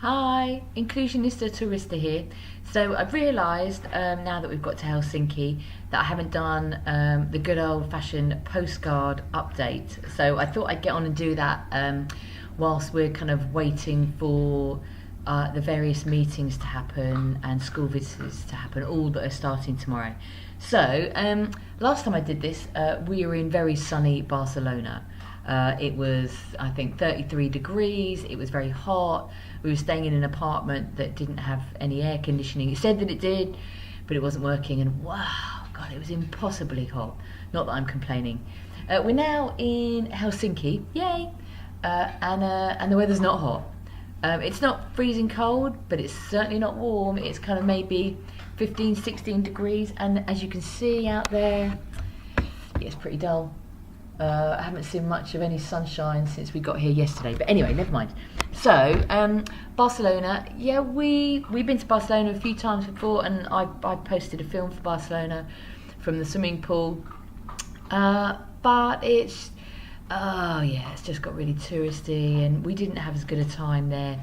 Hi, Inclusionista Tourista here. So I've realised now that we've got to Helsinki that I haven't done the good old-fashioned postcard update. So I thought I'd get on and do that whilst we're kind of waiting for the various meetings to happen and school visits to happen, all that are starting tomorrow. So last time I did this, we were in very sunny Barcelona. It was, I think, 33 degrees. It was very hot. We were staying in an apartment that didn't have any air conditioning. It said that it did, but it wasn't working. And wow, God, it was impossibly hot. Not that I'm complaining. We're now in Helsinki, yay! And the weather's not hot. It's not freezing cold, but it's certainly not warm. It's kind of maybe 15, 16 degrees. And as you can see out there, it's pretty dull. I haven't seen much of any sunshine since we got here yesterday, but anyway, never mind. So Barcelona, yeah, we've been to Barcelona a few times before, and I posted a film for Barcelona from the swimming pool, but it's just got really touristy, and we didn't have as good a time there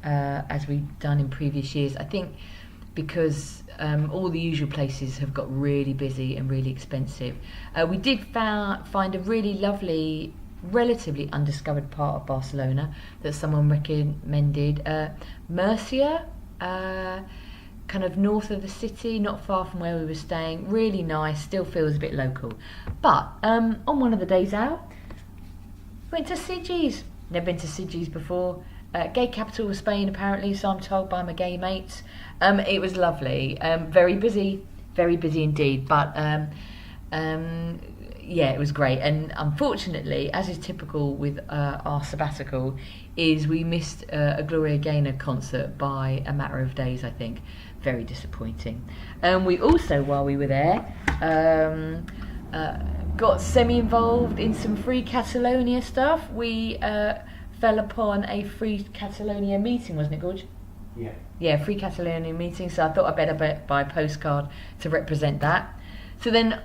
as we've done in previous years. I think because all the usual places have got really busy and really expensive. We did find a really lovely, relatively undiscovered part of Barcelona that someone recommended. Murcia, kind of north of the city, not far from where we were staying. Really nice, still feels a bit local. But on one of the days out, went to Sitges. Never been to Sitges before. Gay capital of Spain, apparently, so I'm told by my gay mates. It was lovely, very busy indeed, but yeah, it was great. And unfortunately, as is typical with our sabbatical, is we missed a Gloria Gaynor concert by a matter of days, I think. Very disappointing. We also, while we were there, got semi-involved in some Free Catalonia stuff. We fell upon a Free Catalonia meeting, wasn't it, Gorge? Yeah. Yeah, Free Catalonia meeting, so I thought I'd better buy a postcard to represent that. So then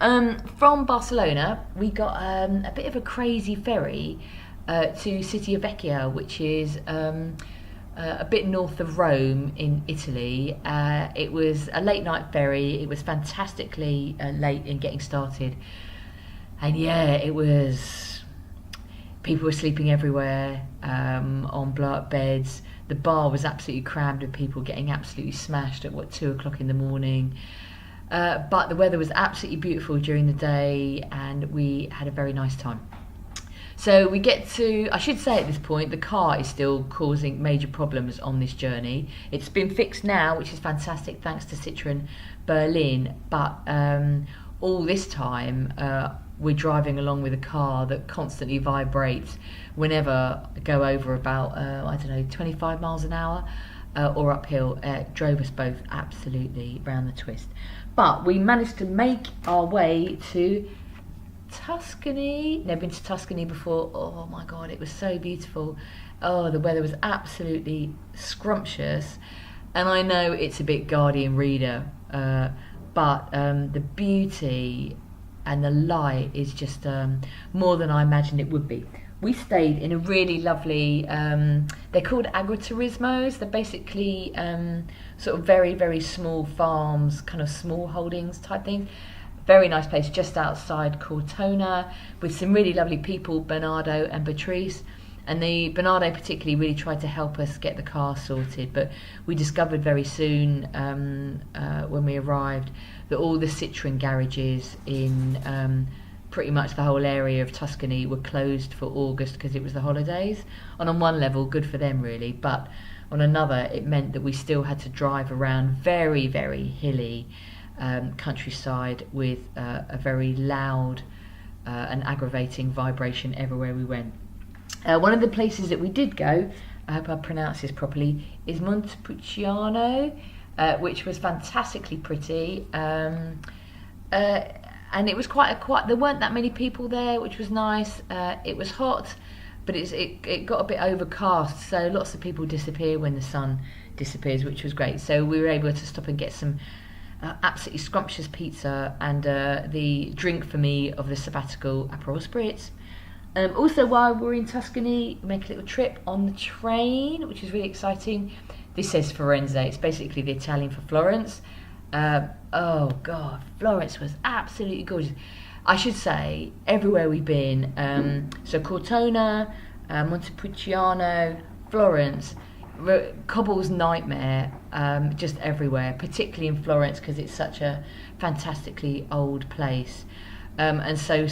from Barcelona, we got a bit of a crazy ferry to City of Vecchia, which is a bit north of Rome in Italy. It was a late night ferry. It was fantastically late in getting started. And yeah, it was... People were sleeping everywhere on blow-up beds. The bar was absolutely crammed with people getting absolutely smashed at 2 o'clock in the morning. But the weather was absolutely beautiful during the day, and we had a very nice time. So we get to, I should say at this point, the car is still causing major problems on this journey. It's been fixed now, which is fantastic, thanks to Citroën Berlin. But all this time, we're driving along with a car that constantly vibrates whenever I go over about, 25 miles an hour or uphill. Drove us both absolutely round the twist. But we managed to make our way to Tuscany. Never been to Tuscany before. Oh my God, it was so beautiful. Oh, the weather was absolutely scrumptious. And I know it's a bit Guardian reader, but the beauty and the light is just more than I imagined it would be. We stayed in a really lovely, they're called agriturismos. They're basically sort of very, very small farms, kind of small holdings type thing. Very nice place just outside Cortona with some really lovely people, Bernardo and Beatrice. And the Bernardo particularly really tried to help us get the car sorted, but we discovered very soon when we arrived that all the Citroën garages in pretty much the whole area of Tuscany were closed for August because it was the holidays. And on one level, good for them really, but on another, it meant that we still had to drive around very, very hilly countryside with a very loud and aggravating vibration everywhere we went. One of the places that we did go, I hope I pronounce this properly, is Montepulciano, which was fantastically pretty. And it was there weren't that many people there, which was nice. It was hot, but it got a bit overcast, so lots of people disappear when the sun disappears, which was great. So we were able to stop and get some absolutely scrumptious pizza and the drink for me of the sabbatical, Aperol Spritz. Also, while we're in Tuscany, we make a little trip on the train, which is really exciting. This says Firenze. It's basically the Italian for Florence. Oh God, Florence was absolutely gorgeous. I should say everywhere we've been. So Cortona, Montepulciano, Florence, cobble's nightmare. Just everywhere, particularly in Florence because it's such a fantastically old place. And so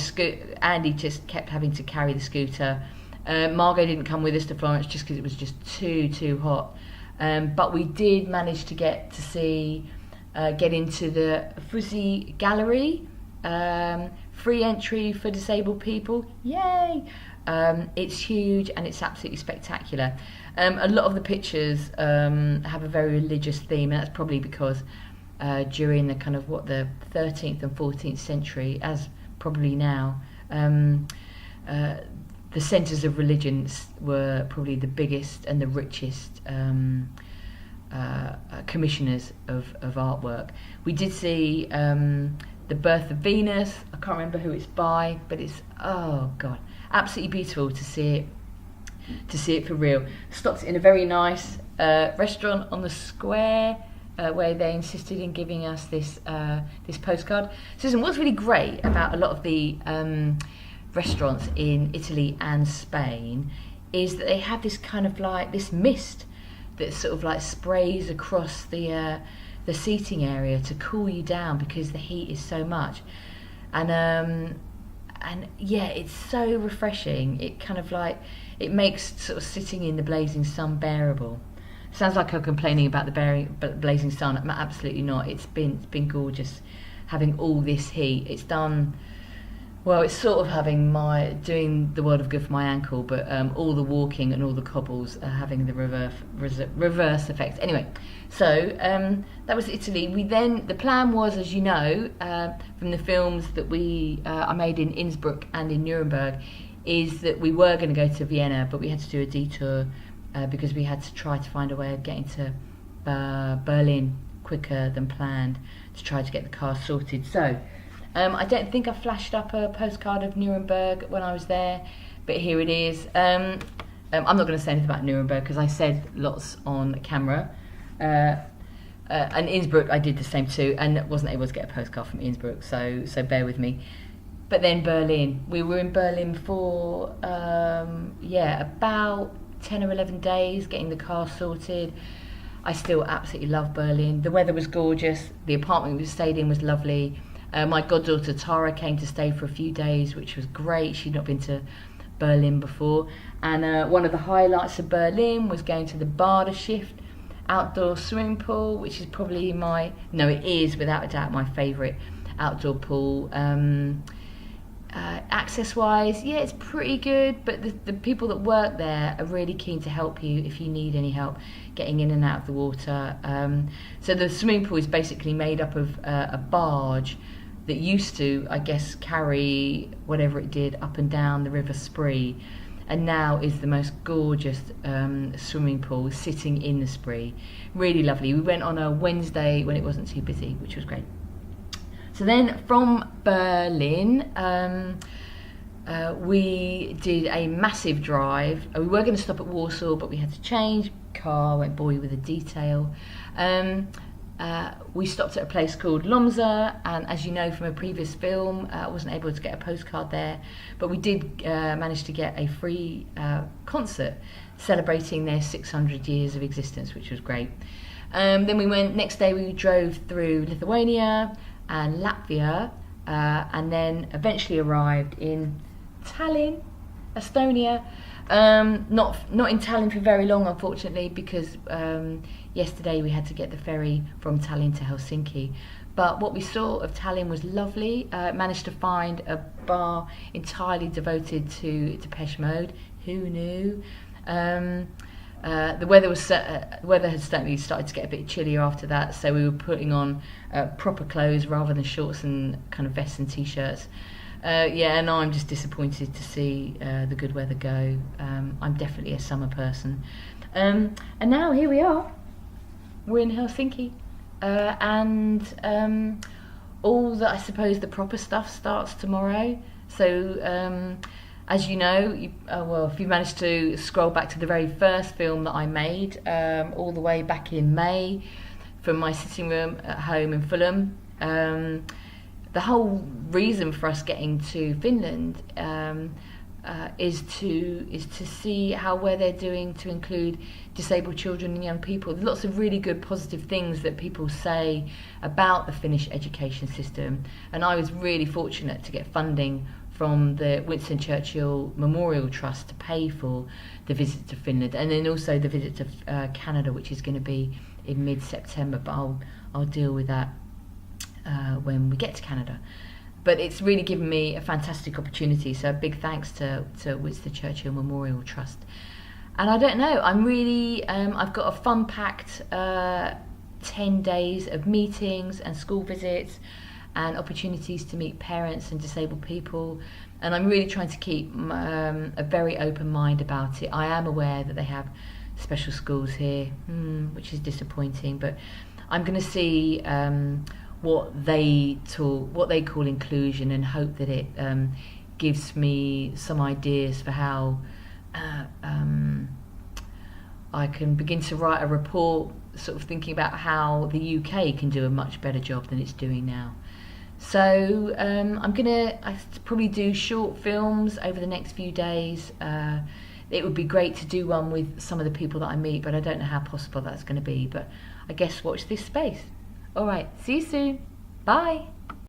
Andy just kept having to carry the scooter. Margot didn't come with us to Florence just because it was just too hot. But we did manage to get into the Uffizi Gallery, free entry for disabled people. Yay! It's huge and it's absolutely spectacular. A lot of the pictures have a very religious theme, and that's probably because during the kind of the 13th and 14th century, as probably now, the centres of religions were probably the biggest and the richest commissioners of artwork. We did see The Birth of Venus. I can't remember who it's by, but it's, oh God, absolutely beautiful to see it for real. Stopped in a very nice restaurant on the square where they insisted in giving us this postcard. Susan, what's really great about a lot of the restaurants in Italy and Spain is that they have this kind of like this mist that sort of like sprays across the seating area to cool you down because the heat is so much, and yeah, it's so refreshing. It kind of like it makes sort of sitting in the blazing sun bearable. Sounds like I'm complaining about the blazing sun. I'm absolutely not. It's been gorgeous having all this heat. It's done. Well, it's sort of doing the world of good for my ankle, but all the walking and all the cobbles are having the reverse effect. Anyway, so that was Italy. The plan was, as you know, from the films that I made in Innsbruck and in Nuremberg, is that we were going to go to Vienna, but we had to do a detour because we had to try to find a way of getting to Berlin quicker than planned to try to get the car sorted. So I don't think I flashed up a postcard of Nuremberg when I was there, but here it is. I'm not going to say anything about Nuremberg because I said lots on camera. And Innsbruck I did the same too, and wasn't able to get a postcard from Innsbruck, so bear with me. But then Berlin. We were in Berlin for about 10 or 11 days getting the car sorted. I still absolutely love Berlin. The weather was gorgeous. The apartment we stayed in was lovely. My goddaughter Tara came to stay for a few days, which was great. She'd not been to Berlin before. And one of the highlights of Berlin was going to the Badeschiff outdoor swimming pool, which is probably it is without a doubt my favourite outdoor pool. Access-wise, yeah, it's pretty good, but the people that work there are really keen to help you if you need any help getting in and out of the water. So the swimming pool is basically made up of a barge that used to, I guess, carry whatever it did up and down the River Spree, and now is the most gorgeous swimming pool sitting in the Spree. Really lovely. We went on a Wednesday when it wasn't too busy, which was great. So then from Berlin, we did a massive drive. We were going to stop at Warsaw, but we had to change. Car went boy with a detail. We stopped at a place called Lomza, and as you know from a previous film, I wasn't able to get a postcard there, but we did manage to get a free concert celebrating their 600 years of existence, which was great. Then next day we drove through Lithuania and Latvia, and then eventually arrived in Tallinn, Estonia. Not in Tallinn for very long, unfortunately, because yesterday we had to get the ferry from Tallinn to Helsinki. But what we saw of Tallinn was lovely. Managed to find a bar entirely devoted to Depeche Mode. Who knew? The weather had certainly started to get a bit chillier after that, so we were putting on proper clothes rather than shorts and kind of vests and t-shirts. And I'm just disappointed to see the good weather go. I'm definitely a summer person. And now here we are. We're in Helsinki. And all that, I suppose, the proper stuff starts tomorrow. So As you know, if you managed to scroll back to the very first film that I made, all the way back in May, from my sitting room at home in Fulham, the whole reason for us getting to Finland is to see where they're doing to include disabled children and young people. There's lots of really good positive things that people say about the Finnish education system, and I was really fortunate to get funding from the Winston Churchill Memorial Trust to pay for the visit to Finland, and then also the visit to Canada, which is going to be in mid-September, but I'll deal with that when we get to Canada. But it's really given me a fantastic opportunity, so a big thanks to Winston Churchill Memorial Trust. And I don't know, I'm really, I've got a fun-packed 10 days of meetings and school visits and opportunities to meet parents and disabled people, and I'm really trying to keep a very open mind about it. I am aware that they have special schools here, which is disappointing, but I'm going to see what they call inclusion, and hope that it gives me some ideas for how I can begin to write a report, sort of thinking about how the UK can do a much better job than it's doing now. So I'm gonna probably do short films over the next few days. It would be great to do one with some of the people that I meet, but I don't know how possible that's going to be. But I guess watch this space. All right, see you soon. Bye.